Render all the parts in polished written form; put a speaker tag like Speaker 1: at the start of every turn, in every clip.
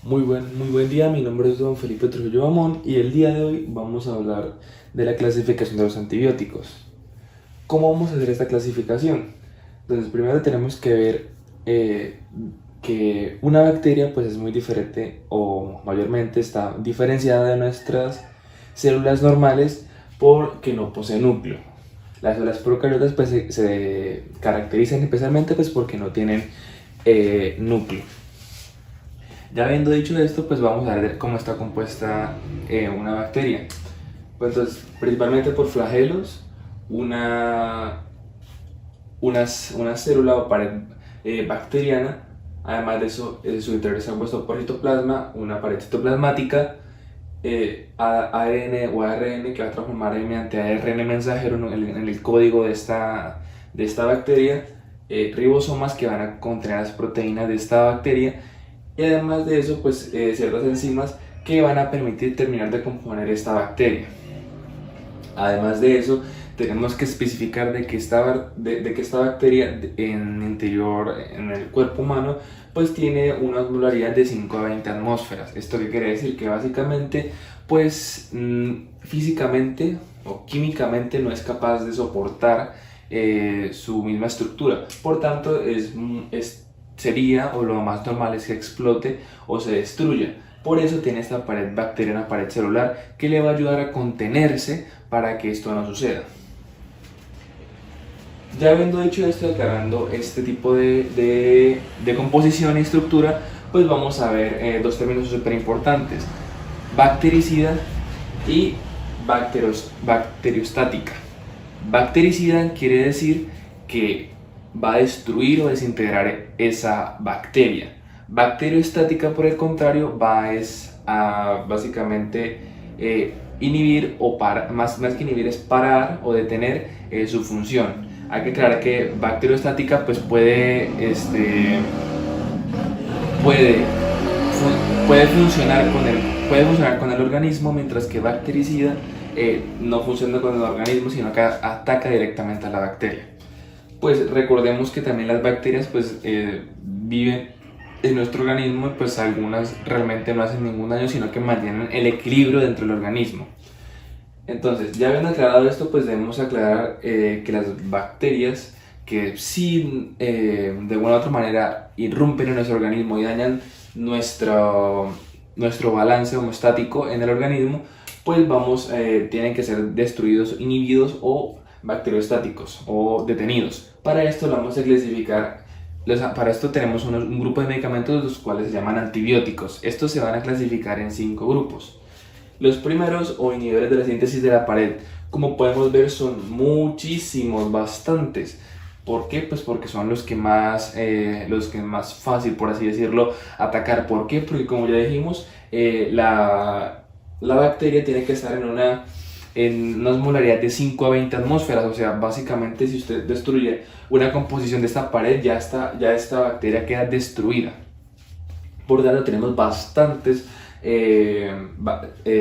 Speaker 1: Muy buen día, mi nombre es don Felipe Trujillo Bamón y el día de hoy vamos a hablar de la clasificación de los antibióticos. ¿Cómo vamos a hacer esta clasificación? Entonces, primero tenemos que ver que una bacteria pues es muy diferente o mayormente está diferenciada de nuestras células normales porque no posee núcleo. Las células procariotas pues se caracterizan especialmente pues porque no tienen núcleo. Ya habiendo dicho esto, pues vamos a ver cómo está compuesta una bacteria. Pues entonces, principalmente por flagelos, una, una célula o pared bacteriana. Además de eso, su interior está compuesto por citoplasma, una pared citoplasmática, ADN o ARN que va a transformar mediante ARN mensajero en el código de esta bacteria, ribosomas que van a contener las proteínas de esta bacteria y además de eso, pues ciertas enzimas que van a permitir terminar de componer esta bacteria. Además de eso, tenemos que especificar de que esta bacteria en interior, en el cuerpo humano, pues tiene una osmolaridad de 5 a 20 atmósferas. ¿Esto qué quiere decir? Que básicamente, pues físicamente o químicamente no es capaz de soportar su misma estructura. Por tanto, sería o lo más normal es que explote o se destruya. Por eso tiene esta pared bacteriana, pared celular, que le va a ayudar a contenerse para que esto no suceda. Ya habiendo dicho esto, aclarando este tipo de composición y estructura, pues vamos a ver dos términos súper importantes: bactericida y bacteriostática. Bactericida quiere decir que va a destruir o desintegrar esa bacteria. Bacteriostática, por el contrario, va a básicamente inhibir o más que inhibir es parar o detener su función. Hay que aclarar que bacteriostática pues puede, puede funcionar con el organismo, mientras que bactericida no funciona con el organismo, sino que ataca directamente a la bacteria. Pues recordemos que también las bacterias pues viven en nuestro organismo y pues algunas realmente no hacen ningún daño, sino que mantienen el equilibrio dentro del organismo. Entonces, ya habiendo aclarado esto, pues debemos aclarar que las bacterias que sí de una u otra manera irrumpen en nuestro organismo y dañan nuestro balance homostático en el organismo, pues tienen que ser destruidos, inhibidos o bacteriostáticos o detenidos. Para esto lo vamos a clasificar. Para esto tenemos un grupo de medicamentos, los cuales se llaman antibióticos. Estos se van a clasificar en 5 grupos. Los primeros, o inhibidores de la síntesis de la pared, como podemos ver, son muchísimos, bastantes. ¿Por qué? Pues porque son los que más fácil, por así decirlo, atacar. ¿Por qué? Porque como ya dijimos, la bacteria tiene que estar en una osmolaridad de 5 a 20 atmósferas. O sea, básicamente si usted destruye una composición de esta pared, ya esta bacteria queda destruida. Por tanto, tenemos bastantes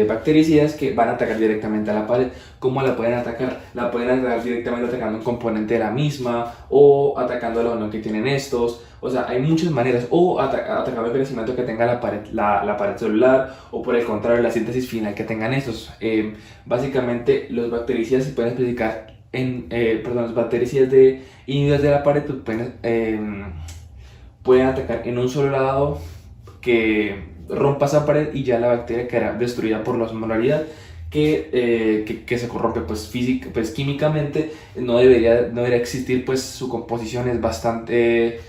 Speaker 1: bactericidas que van a atacar directamente a la pared. ¿Cómo la pueden atacar? La pueden atacar directamente atacando un componente de la misma, o atacando la unión que tienen estos. O sea, hay muchas maneras. O atacando el crecimiento que tenga la pared celular, o por el contrario, la síntesis final que tengan estos. Básicamente, los bactericidas se pueden especificar los bactericidas de inhibidores de la pared pueden atacar en un solo lado, que rompa esa pared y ya la bacteria quedará destruida por la osmolaridad que se corrompe pues, pues químicamente. No debería existir, pues su composición es bastante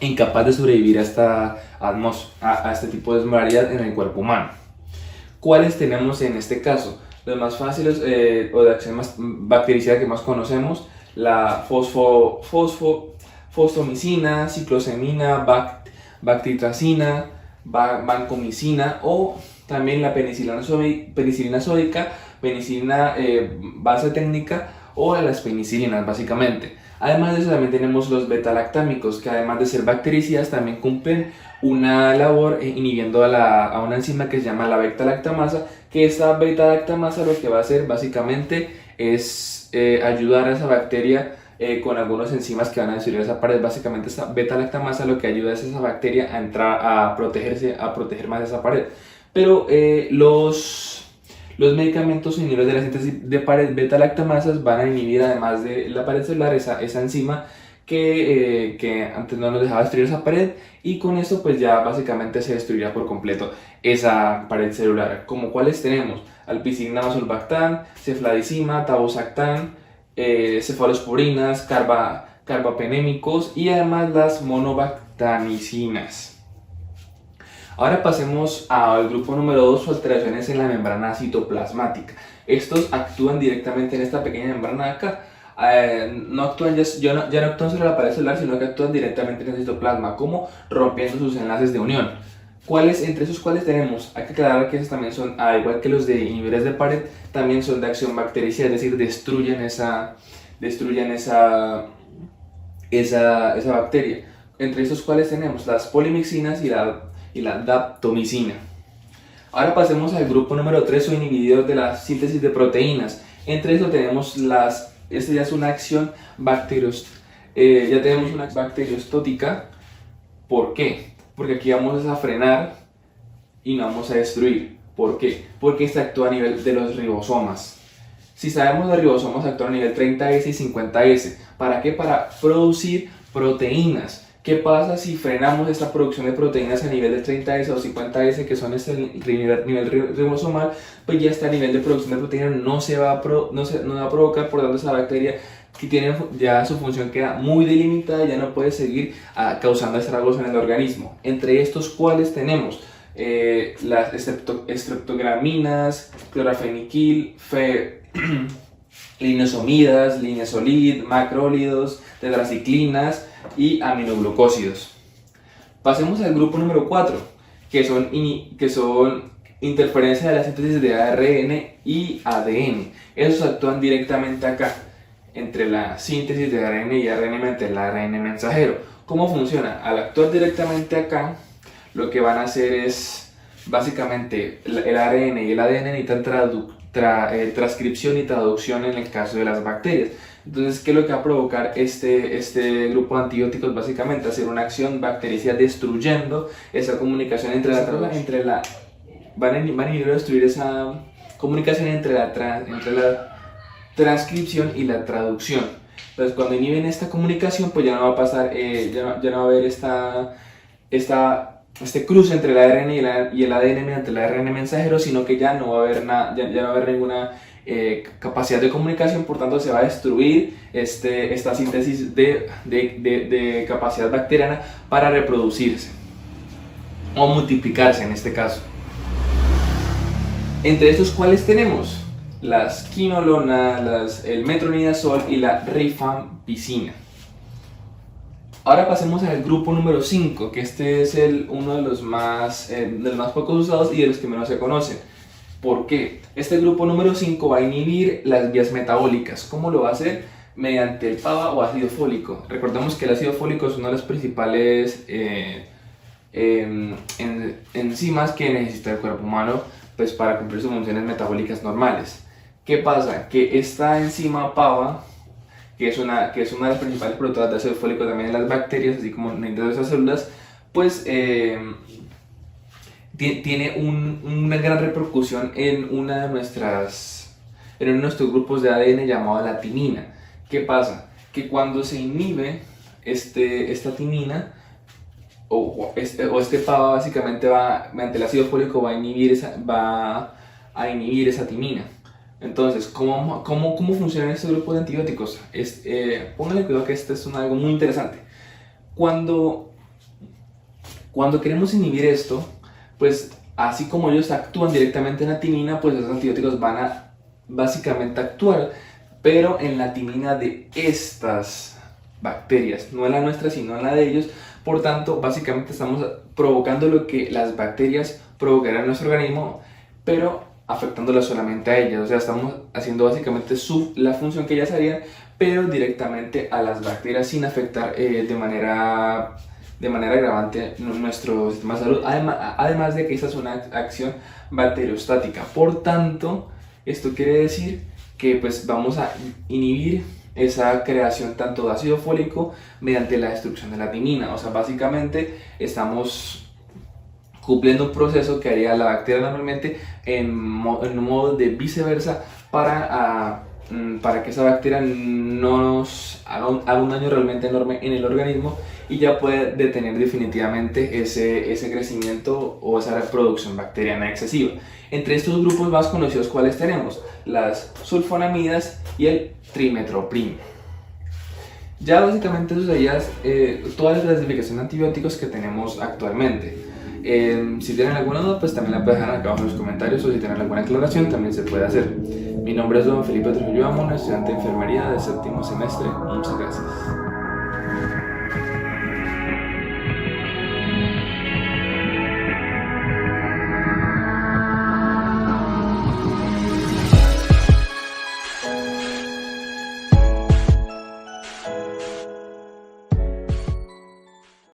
Speaker 1: incapaz de sobrevivir a este tipo de osmolaridad en el cuerpo humano. ¿Cuáles tenemos en este caso? Los más fáciles o de acción más bactericida que más conocemos: la fosfomicina, ciclosamina, bactitracina, vancomicina, o también la penicilina sódica, penicilina base técnica, o las penicilinas básicamente. Además de eso, también tenemos los beta-lactámicos, que además de ser bactericidas también cumplen una labor inhibiendo a una enzima que se llama la beta-lactamasa, que esta beta-lactamasa lo que va a hacer básicamente es ayudar a esa bacteria con algunas enzimas que van a destruir esa pared. Básicamente esta beta-lactamasa lo que ayuda es a esa bacteria a entrar a proteger más esa pared. Pero los medicamentos inhibidores de la síntesis de pared beta-lactamasas van a inhibir, además de la pared celular, esa enzima que antes no nos dejaba destruir esa pared, y con eso pues ya básicamente se destruirá por completo esa pared celular. Como cuáles tenemos: alpicilina masulbactam, cefladicima, tabozactam, cefalosporinas, carbapenémicos y además las monobactamicinas. Ahora pasemos al grupo número 2, alteraciones en la membrana citoplasmática. Estos actúan directamente en esta pequeña membrana de acá. No actúan ya no actúan sobre la pared celular, sino que actúan directamente en el citoplasma, como rompiendo sus enlaces de unión. Entre esos cuales tenemos, hay que aclarar que esos también son, al igual que los de inhibidores de pared, también son de acción bactericida, es decir, destruyen esa bacteria. Entre esos cuales tenemos las polimixinas y la daptomicina. Ahora pasemos al grupo número 3, o inhibidores de la síntesis de proteínas. Entre eso tenemos esta ya es una acción bacteriostótica. ¿Por qué? Porque aquí vamos a frenar y no vamos a destruir. ¿Por qué? Porque esta actúa a nivel de los ribosomas. Si sabemos, los ribosomas actúan a nivel 30S y 50S. ¿Para qué? Para producir proteínas. ¿Qué pasa si frenamos esta producción de proteínas a nivel de 30S o 50S, que son este nivel ribosomal? Pues ya este nivel de producción de proteínas no va a provocar, por tanto esa bacteria que tiene ya su función queda muy delimitada y ya no puede seguir causando estragos en el organismo. Entre estos cuales tenemos las estreptograminas, clorafeniquil, lineosamidas, lineasolid, macrólidos, tetraciclinas y aminoglucósidos. Pasemos al grupo número 4, que son interferencia de la síntesis de ARN y ADN. Esos actúan directamente acá, entre la síntesis de ARN y ARN mediante el ARN mensajero. ¿Cómo funciona? Al actuar directamente acá, lo que van a hacer es, básicamente, el ARN y el ADN necesitan transcripción y traducción en el caso de las bacterias. Entonces, ¿qué es lo que va a provocar este grupo de antibióticos? Básicamente, hacer una acción bactericida destruyendo esa comunicación van a inhibir o destruir esa comunicación entre la transcripción y la traducción. Entonces, cuando inhiben esta comunicación, pues ya no va a pasar, ya no va a haber este cruce entre el ARN y el ADN mediante el ARN mensajero, sino que ya no va a haber ya no va a haber ninguna capacidad de comunicación. Por tanto, se va a destruir esta síntesis de capacidad bacteriana para reproducirse o multiplicarse en este caso. Entre estos cuales tenemos las quinolona, el metronidazol y la rifampicina. Ahora pasemos al grupo número 5, que este es uno de los más pocos usados y de los que menos se conocen. ¿Por qué? Este grupo número 5 va a inhibir las vías metabólicas. ¿Cómo lo va a hacer? Mediante el PABA o ácido fólico. Recordemos que el ácido fólico es una de las principales enzimas que necesita el cuerpo humano, pues, para cumplir sus funciones metabólicas normales. ¿Qué pasa? Que esta enzima PABA, que es una de las principales productoras de ácido fólico también en las bacterias, así como en esas células, pues tiene una gran repercusión en uno de nuestros grupos de ADN llamado la timina. ¿Qué pasa? Que cuando se inhibe esta timina, este PABA básicamente mediante el ácido fólico va a inhibir esa timina. Entonces, ¿cómo funcionan estos grupos de antibióticos? Pónganle cuidado que esto es algo muy interesante. Cuando queremos inhibir esto, pues así como ellos actúan directamente en la timina, pues los antibióticos van a básicamente actuar, pero en la timina de estas bacterias, no en la nuestra, sino en la de ellos. Por tanto, básicamente estamos provocando lo que las bacterias provocarán en nuestro organismo, pero afectándolas solamente a ellas. O sea, estamos haciendo básicamente la función que ellas harían, pero directamente a las bacterias, sin afectar de manera agravante nuestro sistema de salud. Además de que esta es una acción bacteriostática. Por tanto, esto quiere decir que pues vamos a inhibir esa creación tanto de ácido fólico mediante la destrucción de la timina. O sea, básicamente estamos cumpliendo un proceso que haría la bacteria normalmente en un modo de viceversa para que esa bacteria no nos haga un daño realmente enorme en el organismo y ya puede detener definitivamente ese crecimiento o esa reproducción bacteriana excesiva. Entre estos grupos más conocidos, ¿cuáles tenemos? Las sulfonamidas y el trimetoprim. Ya básicamente eso sería toda la clasificación de antibióticos que tenemos actualmente. Si tienen alguna duda, pues también la pueden dejar acá abajo en los comentarios, o si tienen alguna aclaración también se puede hacer. Mi nombre es don Felipe Trujillo Amón, estudiante de enfermería del séptimo semestre. Muchas gracias.